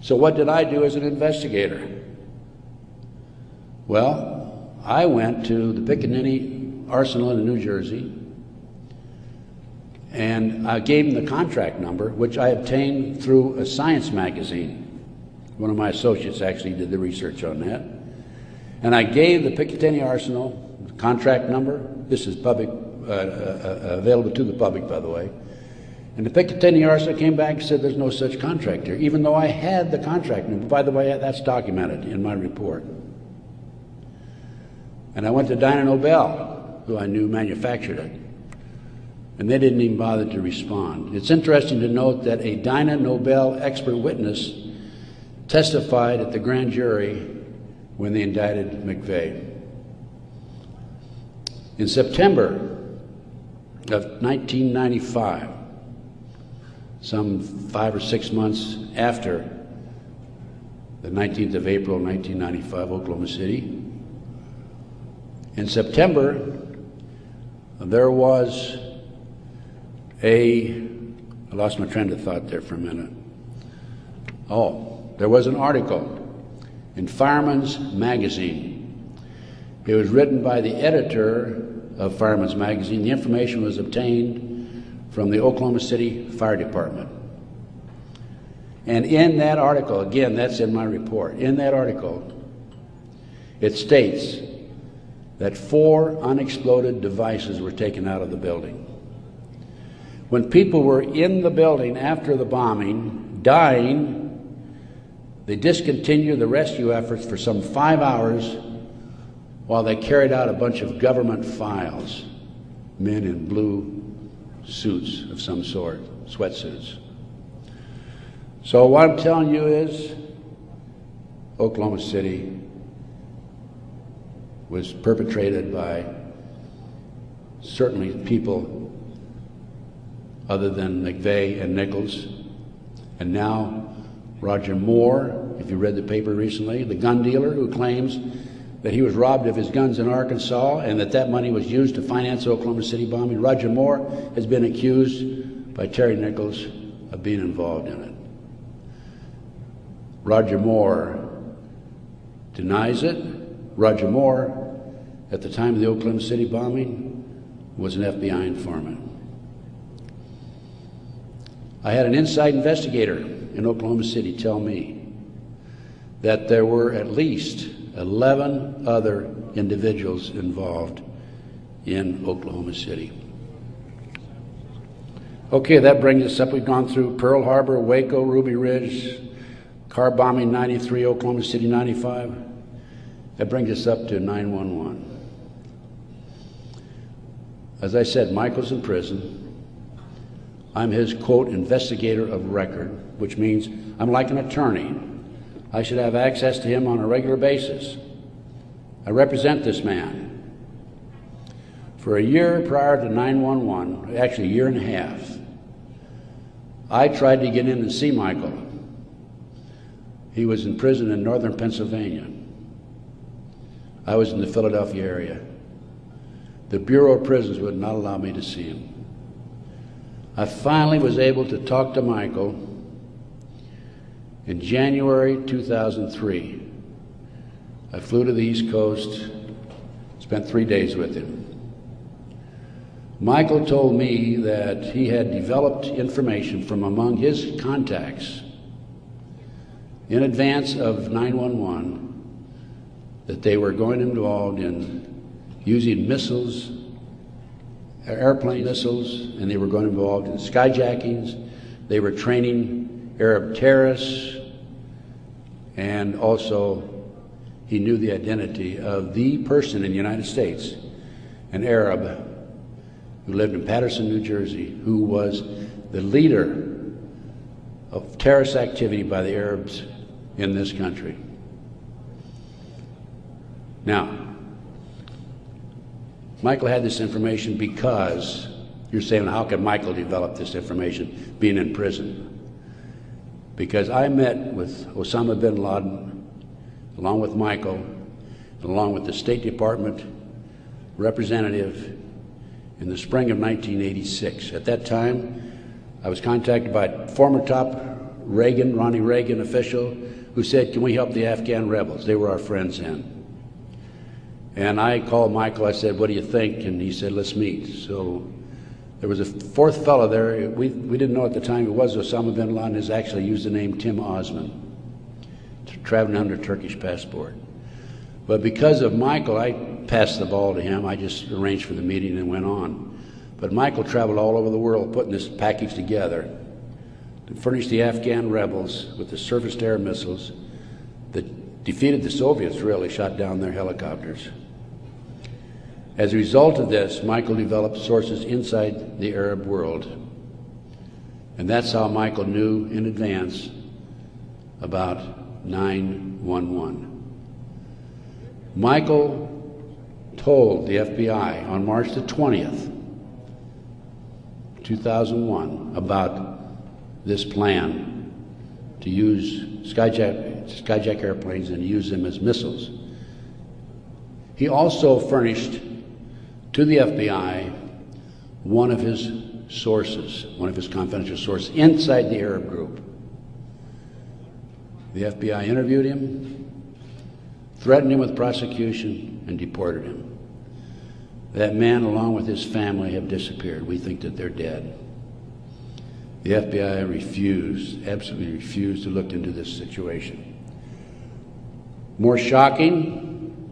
So what did I do as an investigator? Well, I went to the Pickaninny Arsenal in New Jersey, and I gave him the contract number, which I obtained through a science magazine. One of my associates actually did the research on that. And I gave the Picatinny Arsenal the contract number. This is public, available to the public, by the way. And the Picatinny Arsenal came back and said there's no such contract here, even though I had the contract number. By the way, that's documented in my report. And I went to Dyna Nobel, who I knew manufactured it, and they didn't even bother to respond. It's interesting to note that a Dyna Nobel expert witness testified at the grand jury when they indicted McVeigh. In September of 1995, some 5 or 6 months after the 19th of April, 1995, Oklahoma City, in September, there was a I lost my train of thought there for a minute. Oh, there was an article in Fireman's Magazine. It was written by the editor of Fireman's Magazine. The information was obtained from the Oklahoma City Fire Department. And in that article, again, that's in my report, in that article, it states that 4 unexploded devices were taken out of the building. When people were in the building after the bombing, dying, they discontinued the rescue efforts for some 5 hours while they carried out a bunch of government files, men in blue suits of some sort, sweatsuits. So what I'm telling you is, Oklahoma City was perpetrated by certainly people other than McVeigh and Nichols, and now Roger Moore, if you read the paper recently, the gun dealer who claims that he was robbed of his guns in Arkansas and that money was used to finance the Oklahoma City bombing. Roger Moore has been accused by Terry Nichols of being involved in it. Roger Moore denies it. Roger Moore, at the time of the Oklahoma City bombing, was an FBI informant. I had an inside investigator in Oklahoma City tell me that there were at least 11 other individuals involved in Oklahoma City. Okay, that brings us up. We've gone through Pearl Harbor, Waco, Ruby Ridge, car bombing 93, Oklahoma City 95. That brings us up to 9/11. As I said, Michael's in prison. I'm his, quote, investigator of record, which means I'm like an attorney. I should have access to him on a regular basis. I represent this man. For a year prior to 9/11, actually a year and a half, I tried to get in and see Michael. He was in prison in northern Pennsylvania. I was in the Philadelphia area. The Bureau of Prisons would not allow me to see him. I finally was able to talk to Michael in January 2003. I flew to the East Coast, spent 3 days with him. Michael told me that he had developed information from among his contacts in advance of 9/11 that they were going involved in using missiles, airplane missiles, and they were going involved in skyjackings. They were training Arab terrorists, and also he knew the identity of the person in the United States, an Arab who lived in Paterson, New Jersey, who was the leader of terrorist activity by the Arabs in this country. Now, Michael had this information because, you're saying, how can Michael develop this information being in prison? Because I met with Osama bin Laden, along with Michael, and along with the State Department representative in the spring of 1986. At that time, I was contacted by a former top Ronnie Reagan official who said, can we help the Afghan rebels? They were our friends then. And I called Michael, I said, what do you think? And he said, let's meet. So there was a fourth fellow there. We didn't know at the time it was Osama bin Laden. Has actually used the name Tim Osman, traveling under a Turkish passport. But because of Michael, I passed the ball to him. I just arranged for the meeting and went on. But Michael traveled all over the world putting this package together to furnish the Afghan rebels with the surface-to-air missiles that defeated the Soviets, really, shot down their helicopters. As a result of this, Michael developed sources inside the Arab world. And that's how Michael knew in advance about 9/11. Michael told the FBI on March the 20th, 2001, about this plan to use skyjack airplanes and use them as missiles. He also furnished to the FBI one of his sources, one of his confidential sources, inside the Arab group. The FBI interviewed him, threatened him with prosecution, and deported him. That man, along with his family, have disappeared. We think that they're dead. The FBI refused, absolutely refused, to look into this situation. More shocking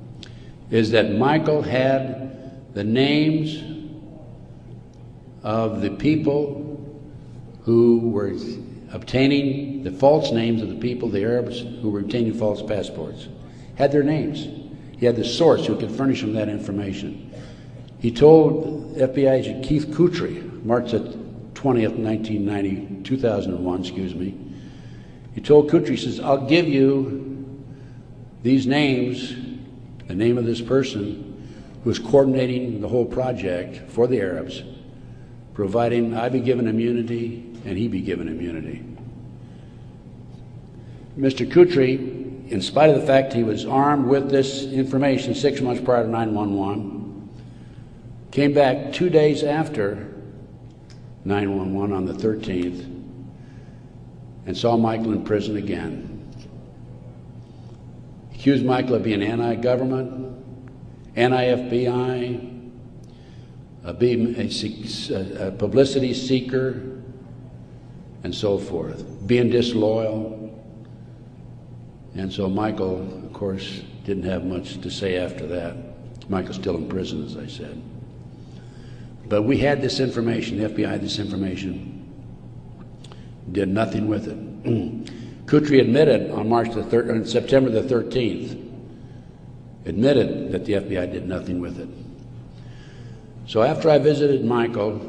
is that Michael had the names of the people who were obtaining the false names of the people, the Arabs who were obtaining false passports. Had their names. He had the source who could furnish him that information. He told FBI agent Keith Kutry, March 20th, 2001, excuse me. He told Kutry, he says, I'll give you these names, the name of this person who was coordinating the whole project for the Arabs, providing I be given immunity and he be given immunity. Mr. Kutry, in spite of the fact he was armed with this information 6 months prior to 9/11, came back 2 days after 9/11 on the 13th and saw Michael in prison again. He accused Michael of being anti-government, anti-FBI, being a publicity seeker, and so forth, being disloyal. And so Michael, of course, didn't have much to say after that. Michael's still in prison, as I said. But we had this information, the FBI had this information, did nothing with it. Kutry admitted on September the 13th, admitted that the FBI did nothing with it. So after I visited Michael,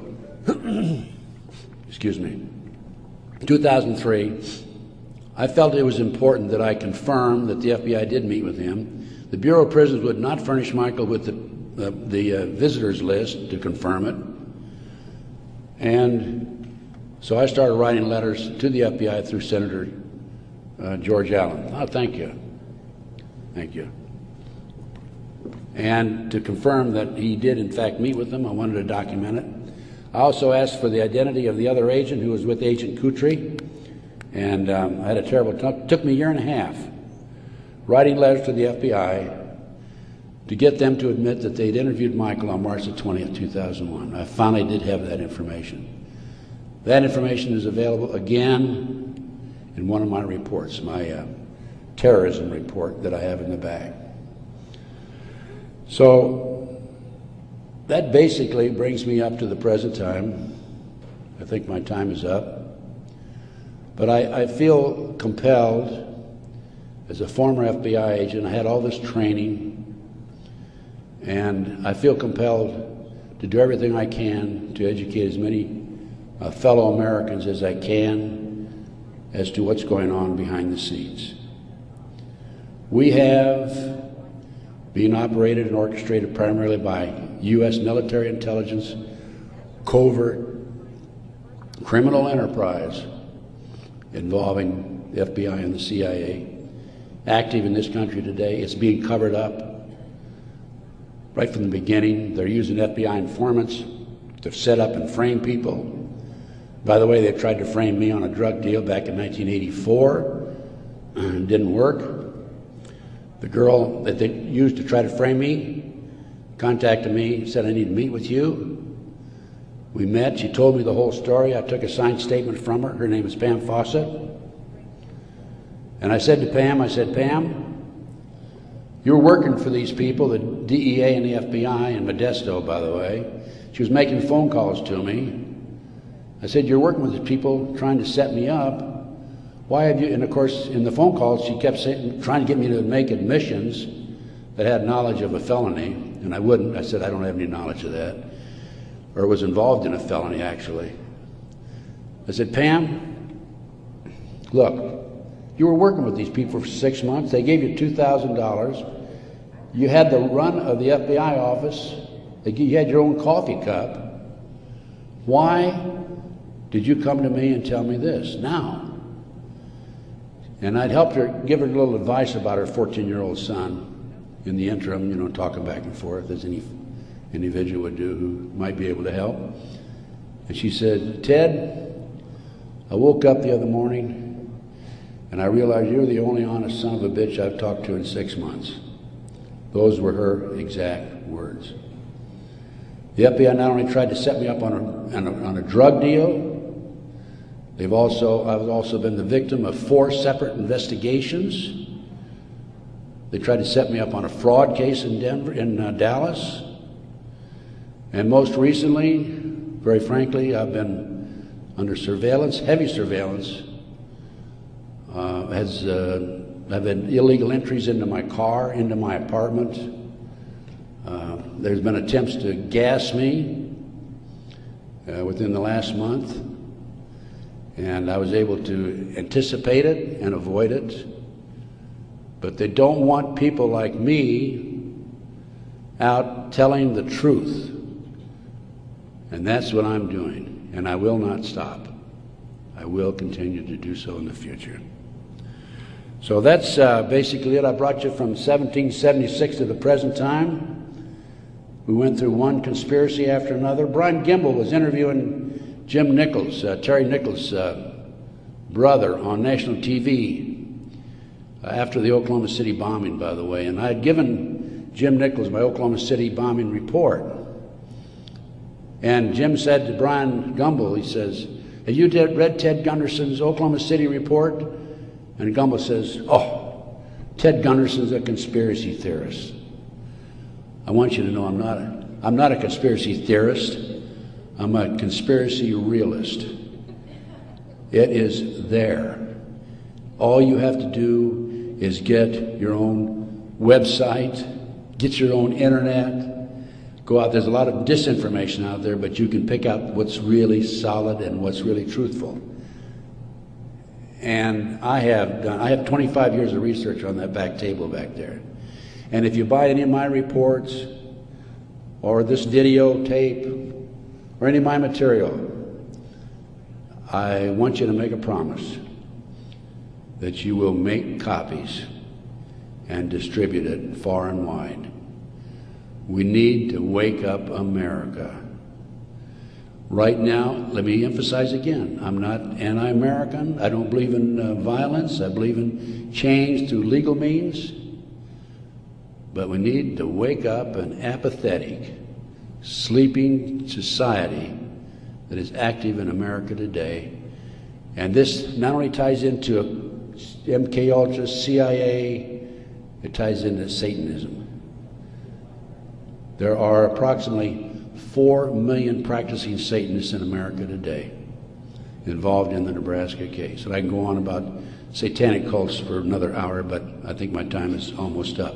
excuse me, 2003, I felt it was important that I confirm that the FBI did meet with him. The Bureau of Prisons would not furnish Michael with the visitors list to confirm it. And so I started writing letters to the FBI through Senator George Allen. Oh, thank you. Thank you. And to confirm that he did in fact meet with them, I wanted to document it. I also asked for the identity of the other agent who was with Agent Kutry. And I had a terrible time. It took me a year and a half writing letters to the FBI to get them to admit that they'd interviewed Michael on March the 20th, 2001. I finally did have that information. That information is available again in one of my reports, my terrorism report that I have in the bag. So that basically brings me up to the present time. I think my time is up. But I feel compelled, as a former FBI agent, I had all this training, and I feel compelled to do everything I can to educate as many fellow Americans as I can as to what's going on behind the scenes. We have been operated and orchestrated primarily by U.S. military intelligence, covert criminal enterprise involving the FBI and the CIA, active in this country today. It's being covered up right from the beginning. They're using FBI informants to set up and frame people. By the way, they tried to frame me on a drug deal back in 1984. It didn't work. The girl that they used to try to frame me contacted me, said, I need to meet with you. We met, she told me the whole story. I took a signed statement from her. Her name is Pam Fawcett. And I said to Pam, Pam, you're working for these people, the DEA and the FBI in Modesto, by the way. She was making phone calls to me. I said, you're working with these people trying to set me up. Why have you, and of course, in the phone calls, she kept saying, trying to get me to make admissions that had knowledge of a felony, and I wouldn't. I said, I don't have any knowledge of that. Or was involved in a felony, actually. I said, Pam, look, you were working with these people for 6 months. They gave you $2,000. You had the run of the FBI office. You had your own coffee cup. Why did you come to me and tell me this now? And I'd helped her, give her a little advice about her 14-year-old son in the interim, you know, talking back and forth as any individual would do who might be able to help. And she said, "Ted, I woke up the other morning and I realized you're the only honest son of a bitch I've talked to in 6 months." Those were her exact words. The FBI not only tried to set me up on a drug deal, I've also been the victim of 4 separate investigations. They tried to set me up on a fraud case in Dallas. And most recently, very frankly, I've been under surveillance, heavy surveillance. I've had illegal entries into my car, into my apartment. There's been attempts to gas me within the last month, and I was able to anticipate it and avoid it. But they don't want people like me out telling the truth. And that's what I'm doing, and I will not stop. I will continue to do so in the future. So that's basically it. I brought you from 1776 to the present time. We went through one conspiracy after another. Brian Gimbel was interviewing Jim Nichols, Terry Nichols' brother, on national TV after the Oklahoma City bombing, by the way. And I had given Jim Nichols my Oklahoma City bombing report. And Jim said to Brian Gimbel, he says, "Have you read Ted Gunderson's Oklahoma City report?" And Gimbel says, "Oh, Ted Gunderson's a conspiracy theorist." I want you to know I'm not a conspiracy theorist. I'm a conspiracy realist. It is there. All you have to do is get your own website, get your own internet, go out. There's a lot of disinformation out there, but you can pick out what's really solid and what's really truthful. And I have 25 years of research on that back table back there. And if you buy any of my reports or this videotape or any of my material, I want you to make a promise that you will make copies and distribute it far and wide. We need to wake up America. Right now, let me emphasize again, I'm not anti-American. I don't believe in violence. I believe in change through legal means. But we need to wake up an apathetic, sleeping society that is active in America today. And this not only ties into MK Ultra, CIA, it ties into Satanism. There are approximately 4 million practicing Satanists in America today involved in the Nebraska case. And I can go on about satanic cults for another hour, but I think my time is almost up.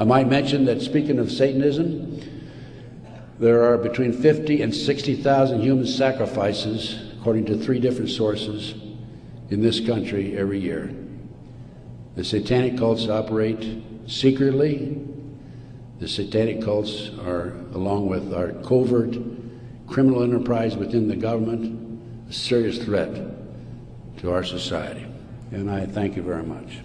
I might mention that, speaking of Satanism, there are between 50 and 60,000 human sacrifices, according to 3 different sources, in this country every year. The satanic cults operate secretly. The satanic cults are, along with our covert criminal enterprise within the government, a serious threat to our society. And I thank you very much.